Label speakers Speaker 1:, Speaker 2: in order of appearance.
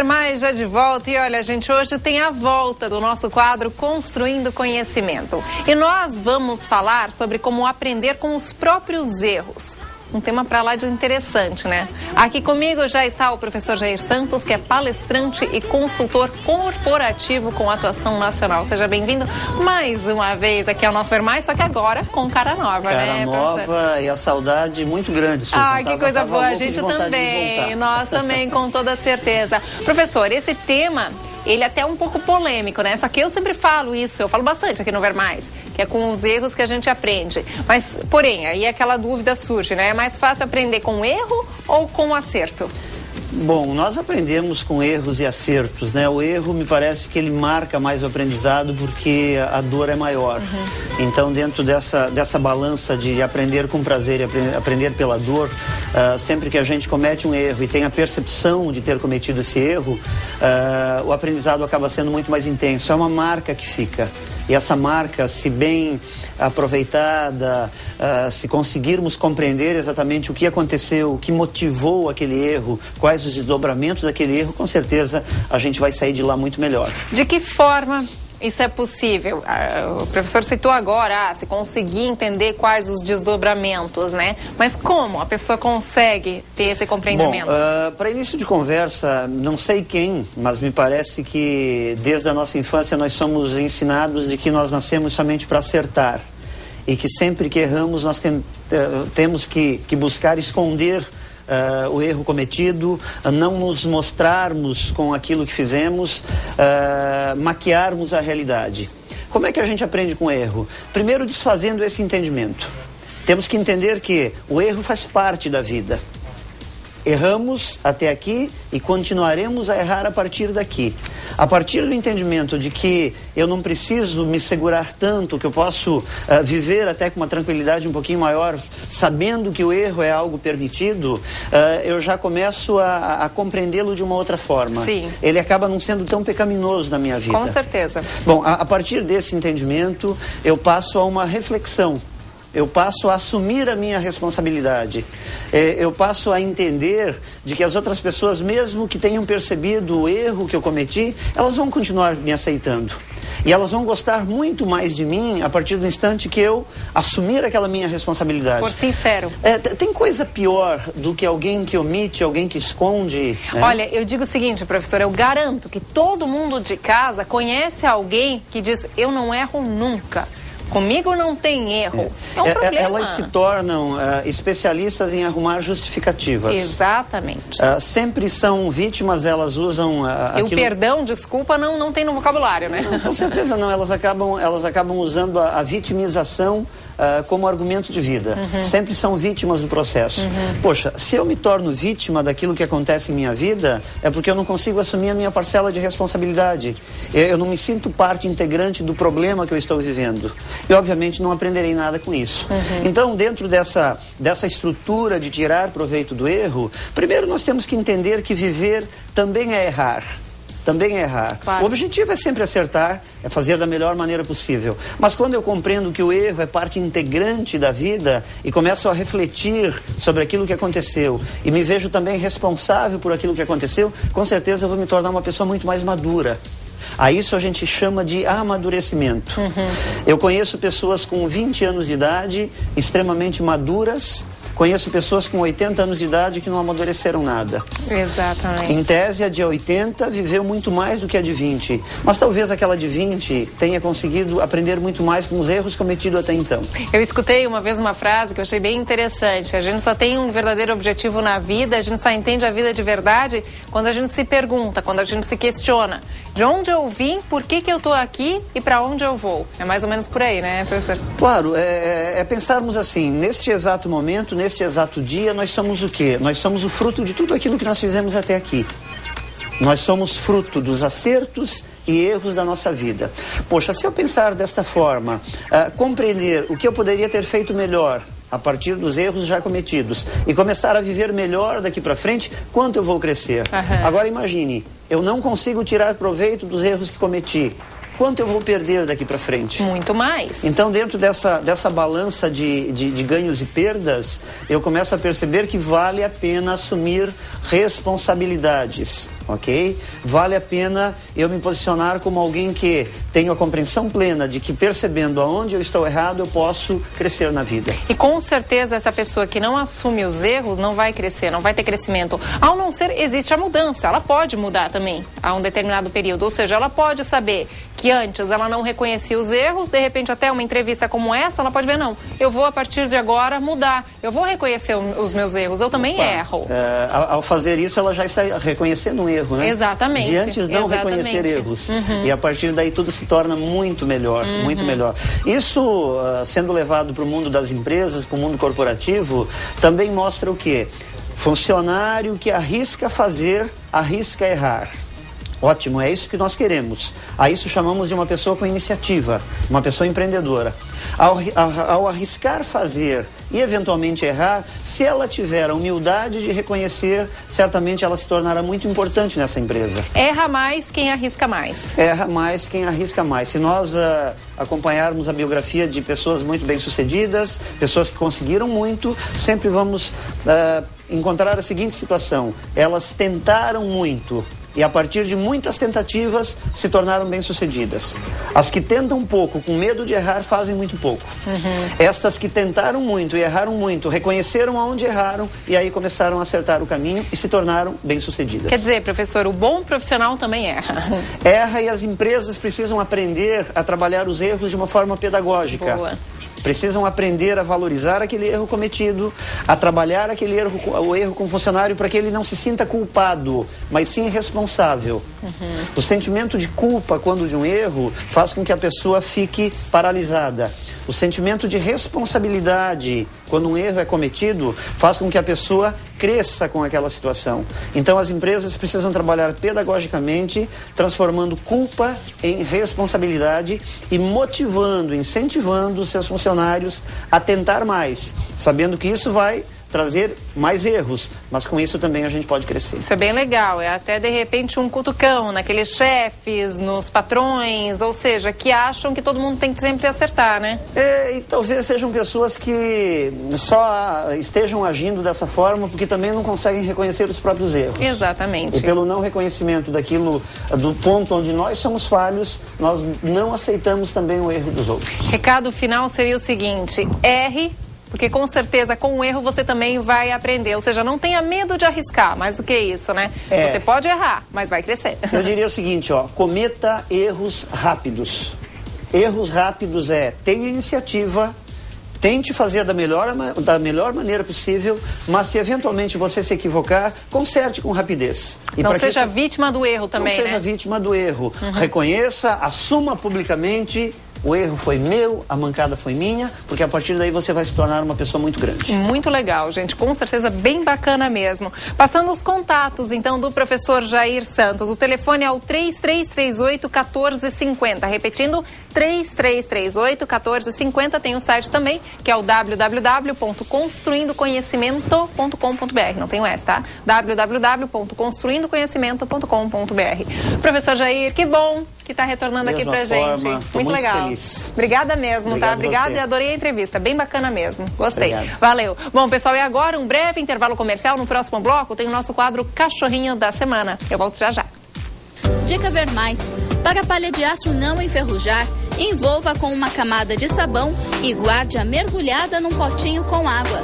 Speaker 1: Vermais já de volta e olha, gente, hoje tem a volta do nosso quadro Construindo Conhecimento. E nós vamos falar sobre como aprender com os próprios erros. Um tema para lá de interessante, né? Aqui comigo já está o professor Jair Santos, que é palestrante e consultor corporativo com atuação nacional. Seja bem-vindo mais uma vez aqui ao nosso Vermais, só que agora com cara nova, né,
Speaker 2: nova,
Speaker 1: professor?
Speaker 2: E a saudade muito grande, Susan.
Speaker 1: Ah, que coisa boa, a gente também, nós também, com toda certeza. Professor, esse tema, ele é até um pouco polêmico, né? Só que eu sempre falo isso, eu falo bastante aqui no Vermais, que é com os erros que a gente aprende. Mas, porém, aí aquela dúvida surge, né? É mais fácil aprender com erro ou com acerto?
Speaker 2: Bom, nós aprendemos com erros e acertos, né? O erro, me parece que ele marca mais o aprendizado porque a dor é maior. Então, dentro dessa balança de aprender com prazer e aprender pela dor, sempre que a gente comete um erro e tem a percepção de ter cometido esse erro, o aprendizado acaba sendo muito mais intenso. É uma marca que fica. E essa marca, se bem aproveitada, se conseguirmos compreender exatamente o que aconteceu, o que motivou aquele erro, quais os desdobramentos daquele erro, com certeza a gente vai sair de lá muito melhor.
Speaker 1: De que forma isso é possível? O professor citou agora, se conseguir entender quais os desdobramentos, né? Mas como a pessoa consegue ter esse compreendimento?
Speaker 2: Bom, para início de conversa, não sei quem, mas me parece que desde a nossa infância nós somos ensinados de que nós nascemos somente para acertar. E que sempre que erramos nós temos que buscar esconder o erro cometido, não nos mostrarmos com aquilo que fizemos, maquiarmos a realidade. Como é que a gente aprende com o erro? Primeiro, desfazendo esse entendimento. Temos que entender que o erro faz parte da vida. Erramos até aqui e continuaremos a errar a partir daqui. A partir do entendimento de que eu não preciso me segurar tanto, que eu posso viver até com uma tranquilidade um pouquinho maior, sabendo que o erro é algo permitido, eu já começo a compreendê-lo de uma outra forma.
Speaker 1: Sim.
Speaker 2: Ele acaba não sendo tão pecaminoso na minha vida.
Speaker 1: Com certeza.
Speaker 2: Bom, a partir desse entendimento, eu passo a uma reflexão. Eu passo a assumir a minha responsabilidade. Eu passo a entender de que as outras pessoas, mesmo que tenham percebido o erro que eu cometi, elas vão continuar me aceitando. E elas vão gostar muito mais de mim a partir do instante que eu assumir aquela minha responsabilidade.
Speaker 1: Por sincero.
Speaker 2: Tem coisa pior do que alguém que omite, alguém que esconde? Né?
Speaker 1: Olha, eu digo o seguinte, professor, eu garanto que todo mundo de casa conhece alguém que diz, eu não erro nunca. Comigo não tem erro. É um problema.
Speaker 2: Elas se tornam especialistas em arrumar justificativas.
Speaker 1: Exatamente.
Speaker 2: Sempre são vítimas, elas usam...
Speaker 1: E o perdão, desculpa, não tem no vocabulário, né?
Speaker 2: Com certeza não. Elas acabam usando a vitimização como argumento de vida. Sempre são vítimas do processo. Poxa, se eu me torno vítima daquilo que acontece em minha vida, é porque eu não consigo assumir a minha parcela de responsabilidade. Eu não me sinto parte integrante do problema que eu estou vivendo. E, obviamente, não aprenderei nada com isso. Então, dentro dessa estrutura de tirar proveito do erro, primeiro nós temos que entender que viver também é errar. Também é errar.
Speaker 1: Claro.
Speaker 2: O objetivo é sempre acertar, é fazer da melhor maneira possível. Mas quando eu compreendo que o erro é parte integrante da vida e começo a refletir sobre aquilo que aconteceu e me vejo também responsável por aquilo que aconteceu, com certeza eu vou me tornar uma pessoa muito mais madura. A isso a gente chama de amadurecimento. Eu conheço pessoas com 20 anos de idade, extremamente maduras. Conheço pessoas com 80 anos de idade que não amadureceram nada.
Speaker 1: Exatamente.
Speaker 2: Em tese, a de 80 viveu muito mais do que a de 20. Mas talvez aquela de 20 tenha conseguido aprender muito mais com os erros cometidos até então.
Speaker 1: Eu escutei uma vez uma frase que eu achei bem interessante. A gente só tem um verdadeiro objetivo na vida, a gente só entende a vida de verdade quando a gente se pergunta, quando a gente se questiona. De onde eu vim, por que eu estou aqui e para onde eu vou? É mais ou menos por aí, né, professor?
Speaker 2: Claro, é pensarmos assim, neste exato momento, neste exato dia, nós somos o quê? Nós somos o fruto de tudo aquilo que nós fizemos até aqui. Nós somos fruto dos acertos e erros da nossa vida. Poxa, se eu pensar desta forma, compreender o que eu poderia ter feito melhor a partir dos erros já cometidos e começar a viver melhor daqui para frente, quanto eu vou crescer? Agora imagine, eu não consigo tirar proveito dos erros que cometi. Quanto eu vou perder daqui para frente?
Speaker 1: Muito mais.
Speaker 2: Então, dentro dessa balança de ganhos e perdas, eu começo a perceber que vale a pena assumir responsabilidades. ok? Vale a pena eu me posicionar como alguém que tenho a compreensão plena de que, percebendo aonde eu estou errado, eu posso crescer na vida.
Speaker 1: E com certeza essa pessoa que não assume os erros não vai crescer, não vai ter crescimento. Ao não ser, existe a mudança. Ela pode mudar também a um determinado período. Ou seja, ela pode saber que antes ela não reconhecia os erros, de repente até uma entrevista como essa, ela pode ver, não, eu vou a partir de agora mudar, eu vou reconhecer os meus erros, eu também erro.
Speaker 2: Ao fazer isso, ela já está reconhecendo um erro, né?
Speaker 1: Exatamente.
Speaker 2: De antes não reconhecer erros. E a partir daí tudo se torna muito melhor, muito melhor. Isso, sendo levado para o mundo das empresas, para o mundo corporativo, também mostra o quê? Funcionário que arrisca fazer, arrisca errar. Ótimo, é isso que nós queremos. A isso chamamos de uma pessoa com iniciativa, uma pessoa empreendedora. Ao arriscar fazer e eventualmente errar, se ela tiver a humildade de reconhecer, certamente ela se tornará muito importante nessa empresa.
Speaker 1: Erra mais quem arrisca mais.
Speaker 2: Erra mais quem arrisca mais. Se nós acompanharmos a biografia de pessoas muito bem-sucedidas, pessoas que conseguiram muito, sempre vamos encontrar a seguinte situação: elas tentaram muito e a partir de muitas tentativas se tornaram bem-sucedidas. As que tentam pouco, com medo de errar, fazem muito pouco. Estas que tentaram muito e erraram muito, reconheceram aonde erraram e aí começaram a acertar o caminho e se tornaram bem-sucedidas.
Speaker 1: Quer dizer, professor, o bom profissional também erra.
Speaker 2: Erra, e as empresas precisam aprender a trabalhar os erros de uma forma pedagógica.
Speaker 1: Boa.
Speaker 2: Precisam aprender a valorizar aquele erro cometido, a trabalhar o erro com o funcionário para que ele não se sinta culpado, mas sim responsável. O sentimento de culpa quando de um erro faz com que a pessoa fique paralisada. O sentimento de responsabilidade quando um erro é cometido faz com que a pessoa cresça com aquela situação. Então as empresas precisam trabalhar pedagogicamente, transformando culpa em responsabilidade e motivando, incentivando os seus funcionários a tentar mais, sabendo que isso vai trazer mais erros, mas com isso também a gente pode crescer.
Speaker 1: Isso é bem legal, é até de repente um cutucão naqueles chefes, nos patrões, ou seja, que acham que todo mundo tem que sempre acertar, né?
Speaker 2: E talvez sejam pessoas que só estejam agindo dessa forma porque também não conseguem reconhecer os próprios erros.
Speaker 1: Exatamente.
Speaker 2: E pelo não reconhecimento daquilo, do ponto onde nós somos falhos, nós não aceitamos também o erro dos outros.
Speaker 1: Recado final seria o seguinte: erre, porque com certeza com o erro você também vai aprender. Ou seja, não tenha medo de arriscar. Mais do que isso, né? Você pode errar, mas vai crescer.
Speaker 2: Eu diria o seguinte, cometa erros rápidos. Erros rápidos tenha iniciativa, tente fazer da melhor maneira possível, mas se eventualmente você se equivocar, conserte com rapidez.
Speaker 1: E não seja vítima do erro também,
Speaker 2: né? Não seja vítima do erro. Reconheça, assuma publicamente: o erro foi meu, a mancada foi minha, porque a partir daí você vai se tornar uma pessoa muito grande.
Speaker 1: Muito legal, gente, com certeza bem bacana mesmo. Passando os contatos, então, do professor Jair Santos. O telefone é o 3338-1450. Repetindo, 3338-1450. Tem o site também, que é o www.construindoconhecimento.com.br. Não tem o S, tá? www.construindoconhecimento.com.br. Professor Jair, que bom que está retornando aqui pra gente. Muito legal.
Speaker 2: Feliz.
Speaker 1: Obrigada mesmo,
Speaker 2: Obrigado,
Speaker 1: tá? Obrigada,
Speaker 2: você.
Speaker 1: e adorei a entrevista. Bem bacana mesmo. Gostei.
Speaker 2: Obrigado.
Speaker 1: Valeu. Bom, pessoal, e agora um breve intervalo comercial. No próximo bloco tem o nosso quadro Cachorrinho da Semana. Eu volto já já.
Speaker 3: Dica Ver Mais. Para a palha de aço não enferrujar, envolva com uma camada de sabão e guarde-a mergulhada num potinho com água.